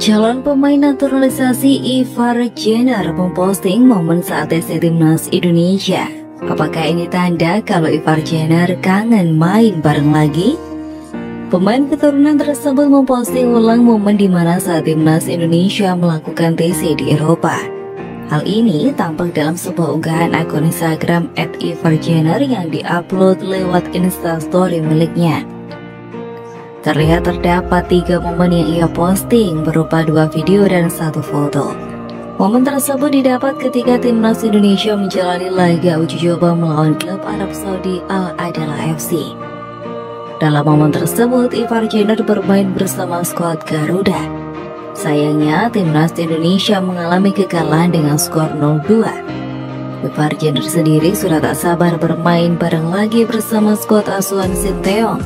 Calon pemain naturalisasi Ivar Jenner memposting momen saat tes timnas Indonesia. Apakah ini tanda kalau Ivar Jenner kangen main bareng lagi? Pemain keturunan tersebut memposting ulang momen di mana saat timnas Indonesia melakukan TC di Eropa. Hal ini tampak dalam sebuah unggahan akun Instagram @ivarjenner yang diupload lewat Instastory miliknya. Terlihat terdapat 3 momen yang ia posting berupa 2 video dan 1 foto. Momen tersebut didapat ketika timnas Indonesia menjalani laga uji coba melawan klub Arab Saudi Al Adala FC. Dalam momen tersebut, Ivar Jenner bermain bersama skuad Garuda. Sayangnya, timnas Indonesia mengalami kekalahan dengan skor 0-2. Ivar Jenner sendiri sudah tak sabar bermain bareng lagi bersama skuad asuhan Sinteyong.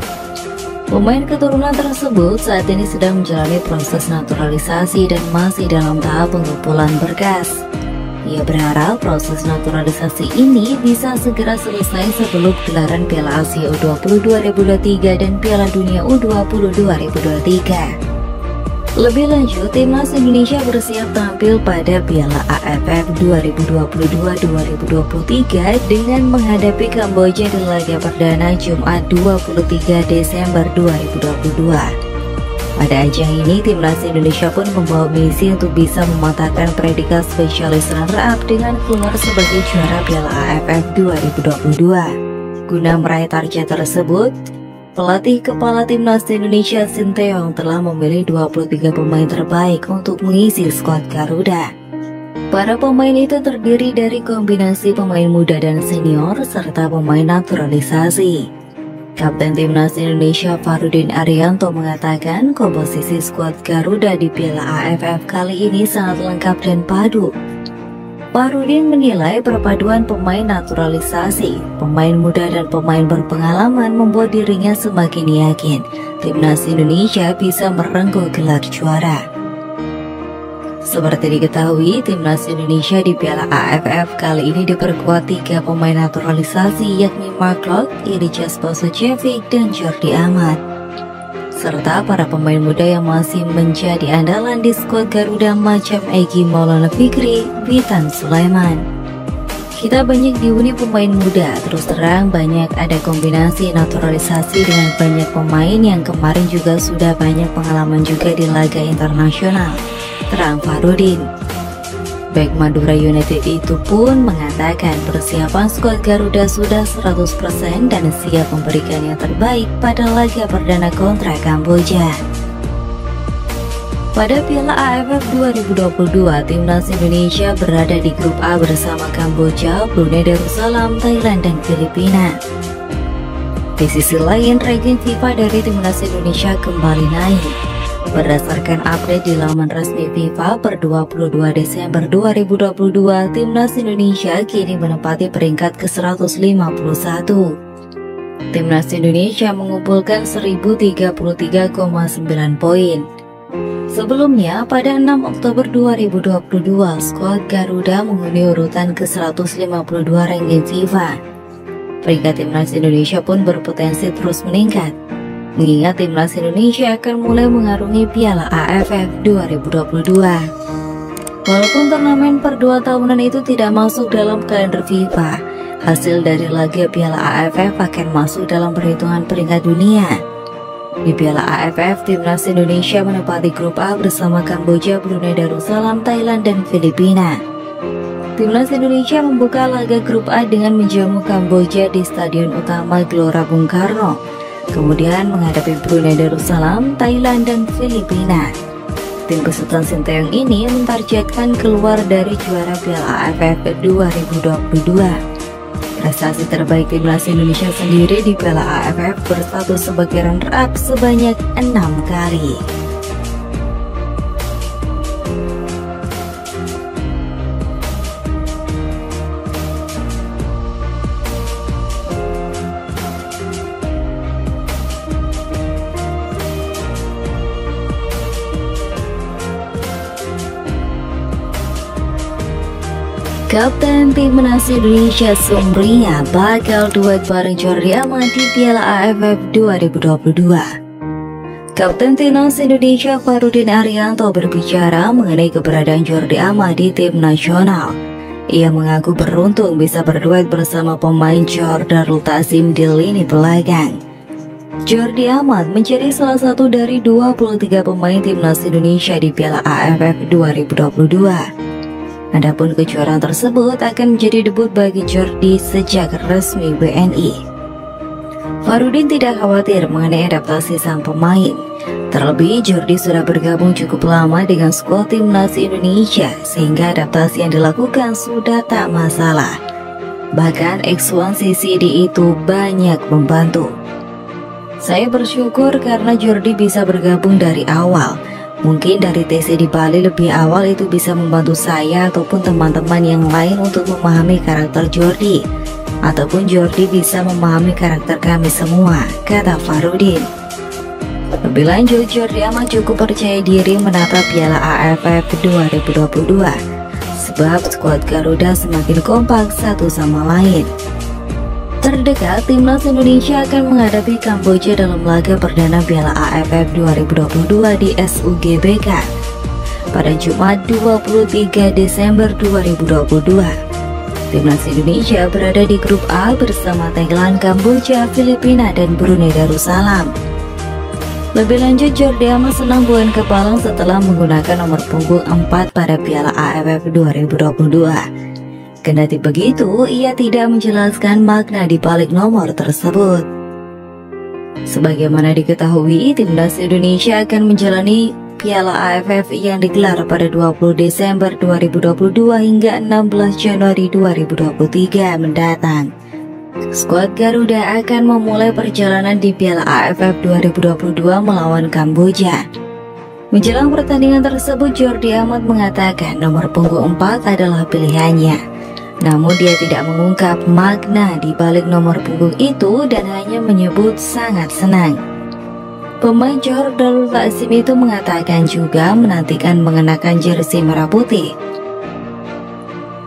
Pemain keturunan tersebut saat ini sedang menjalani proses naturalisasi dan masih dalam tahap pengumpulan berkas. Ia berharap proses naturalisasi ini bisa segera selesai sebelum gelaran Piala Asia U20 2023 dan Piala Dunia U20 2023. Lebih lanjut, timnas Indonesia bersiap tampil pada Piala AFF 2022-2023 dengan menghadapi Kamboja di laga perdana Jumat 23 Desember 2022. Pada ajang ini, timnas Indonesia pun membawa misi untuk bisa mematahkan predikat spesialis runner-up dengan keluar sebagai juara Piala AFF 2022. Guna meraih target tersebut, pelatih kepala timnas Indonesia Sinteyong telah memilih 23 pemain terbaik untuk mengisi skuad Garuda. Para pemain itu terdiri dari kombinasi pemain muda dan senior serta pemain naturalisasi. Kapten timnas Indonesia Farudin Arianto mengatakan komposisi skuad Garuda di Piala AFF kali ini sangat lengkap dan padu. Farudin menilai perpaduan pemain naturalisasi, pemain muda dan pemain berpengalaman membuat dirinya semakin yakin timnas Indonesia bisa merengkuh gelar juara. Seperti diketahui, timnas Indonesia di Piala AFF kali ini diperkuat 3 pemain naturalisasi yakni Mark Locke, Irijaz Bosojevic, dan Jordi Amat, serta para pemain muda yang masih menjadi andalan di skuad Garuda macam Egy Maulana Fikri, Witan Sulaiman. Kita banyak dihuni pemain muda, terus terang banyak ada kombinasi naturalisasi dengan banyak pemain yang kemarin juga sudah banyak pengalaman juga di laga internasional, terang Farudin. Back Madura United itu pun mengatakan persiapan skuad Garuda sudah 100% dan siap memberikan yang terbaik pada laga perdana kontra Kamboja. Pada Piala AFF 2022, timnas Indonesia berada di grup A bersama Kamboja, Brunei Darussalam, Thailand, dan Filipina. Di sisi lain, ranking FIFA dari timnas Indonesia kembali naik. Berdasarkan update di laman resmi FIFA per 22 Desember 2022, timnas Indonesia kini menempati peringkat ke-151. Timnas Indonesia mengumpulkan 1033,9 poin. Sebelumnya, pada 6 Oktober 2022, skuad Garuda menghuni urutan ke-152 ranking FIFA. Peringkat timnas Indonesia pun berpotensi terus meningkat, mengingat timnas Indonesia akan mulai mengarungi Piala AFF 2022. Walaupun turnamen per 2 tahunan itu tidak masuk dalam kalender FIFA, hasil dari laga Piala AFF akan masuk dalam perhitungan peringkat dunia. Di Piala AFF, timnas Indonesia menempati grup A bersama Kamboja, Brunei Darussalam, Thailand, dan Filipina. Timnas Indonesia membuka laga grup A dengan menjamu Kamboja di Stadion Utama Gelora Bung Karno, kemudian menghadapi Brunei Darussalam, Thailand, dan Filipina. Tim besutan Sinteyong ini mentargetkan keluar dari juara Piala AFF 2022. Prestasi terbaik timnas Indonesia sendiri di Piala AFF berstatus sebagai runner-up sebanyak 6 kali. Kapten Timnas Indonesia Sumringah bakal duet bareng Jordi Amat di Piala AFF 2022. Kapten Timnas Indonesia Farudin Arianto berbicara mengenai keberadaan Jordi Amat di tim nasional. Ia mengaku beruntung bisa berduet bersama pemain Johor Darul Takzim di lini belakang. Jordi Amat menjadi salah satu dari 23 pemain Timnas Indonesia di Piala AFF 2022. Adapun kejuaraan tersebut akan menjadi debut bagi Jordi sejak resmi WNI. Farudin tidak khawatir mengenai adaptasi sang pemain. Terlebih Jordi sudah bergabung cukup lama dengan skuad Timnas Indonesia sehingga adaptasi yang dilakukan sudah tak masalah. Bahkan X1 CCD itu banyak membantu. Saya bersyukur karena Jordi bisa bergabung dari awal. Mungkin dari TC di Bali lebih awal itu bisa membantu saya ataupun teman-teman yang lain untuk memahami karakter Jordi. Ataupun Jordi bisa memahami karakter kami semua, kata Farudin. Lebih lanjut, Jordi Amat cukup percaya diri menatap Piala AFF 2022 sebab skuad Garuda semakin kompak satu sama lain. Terdekat, Timnas Indonesia akan menghadapi Kamboja dalam laga perdana Piala AFF 2022 di SUGBK pada Jumat 23 Desember 2022. Timnas Indonesia berada di grup A bersama Thailand, Kamboja, Filipina, dan Brunei Darussalam. Lebih lanjut, Jordi Amat senang bukan kepalang setelah menggunakan nomor punggung 4 pada Piala AFF 2022. Kendati begitu, ia tidak menjelaskan makna di balik nomor tersebut. Sebagaimana diketahui, Timnas Indonesia akan menjalani Piala AFF yang digelar pada 20 Desember 2022 hingga 16 Januari 2023 mendatang. Skuad Garuda akan memulai perjalanan di Piala AFF 2022 melawan Kamboja. Menjelang pertandingan tersebut, Jordi Amat mengatakan nomor punggung 4 adalah pilihannya. Namun dia tidak mengungkap makna di balik nomor punggung itu dan hanya menyebut sangat senang. Pemain Johor Darul Takzim itu mengatakan juga menantikan mengenakan jersei merah putih.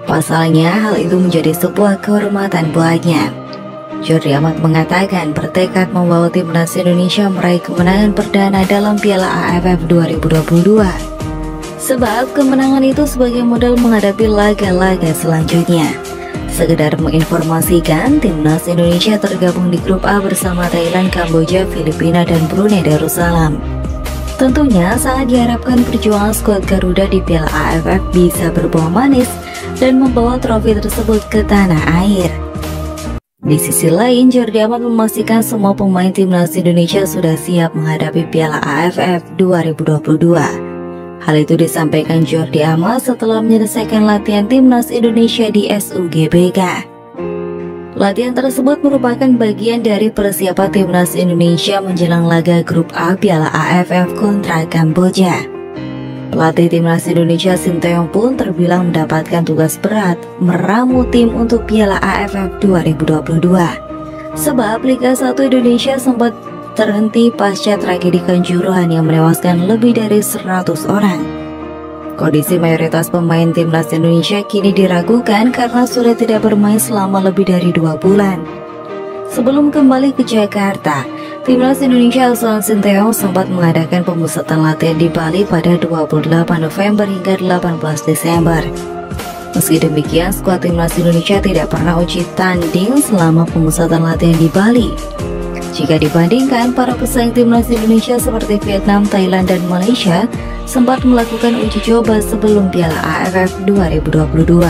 Pasalnya hal itu menjadi sebuah kehormatan buatnya. Jordi Amat mengatakan bertekad membawa Timnas Indonesia meraih kemenangan perdana dalam Piala AFF 2022. Sebab kemenangan itu sebagai modal menghadapi laga-laga selanjutnya. Sekedar menginformasikan, Timnas Indonesia tergabung di grup A bersama Thailand, Kamboja, Filipina, dan Brunei Darussalam. Tentunya sangat diharapkan perjuangan skuad Garuda di Piala AFF bisa berbuah manis dan membawa trofi tersebut ke tanah air. Di sisi lain, Jordi Amat memastikan semua pemain Timnas Indonesia sudah siap menghadapi Piala AFF 2022. Hal itu disampaikan Jordi Amat setelah menyelesaikan latihan Timnas Indonesia di SUGBK. Latihan tersebut merupakan bagian dari persiapan Timnas Indonesia menjelang laga grup A Piala AFF kontra Kamboja. Pelatih Timnas Indonesia Sinteyong pun terbilang mendapatkan tugas berat meramu tim untuk Piala AFF 2022. Sebab Liga 1 Indonesia sempat terhenti pasca tragedi Kanjuruhan yang menewaskan lebih dari 100 orang. Kondisi mayoritas pemain Timnas Indonesia kini diragukan karena sudah tidak bermain selama lebih dari 2 bulan. Sebelum kembali ke Jakarta, Timnas Indonesia asuhan Sinteyong sempat mengadakan pemusatan latihan di Bali pada 28 November hingga 18 Desember. Meski demikian, skuad Timnas Indonesia tidak pernah uji tanding selama pemusatan latihan di Bali. Jika dibandingkan, para pesaing Timnas Indonesia seperti Vietnam, Thailand, dan Malaysia sempat melakukan uji coba sebelum Piala AFF 2022.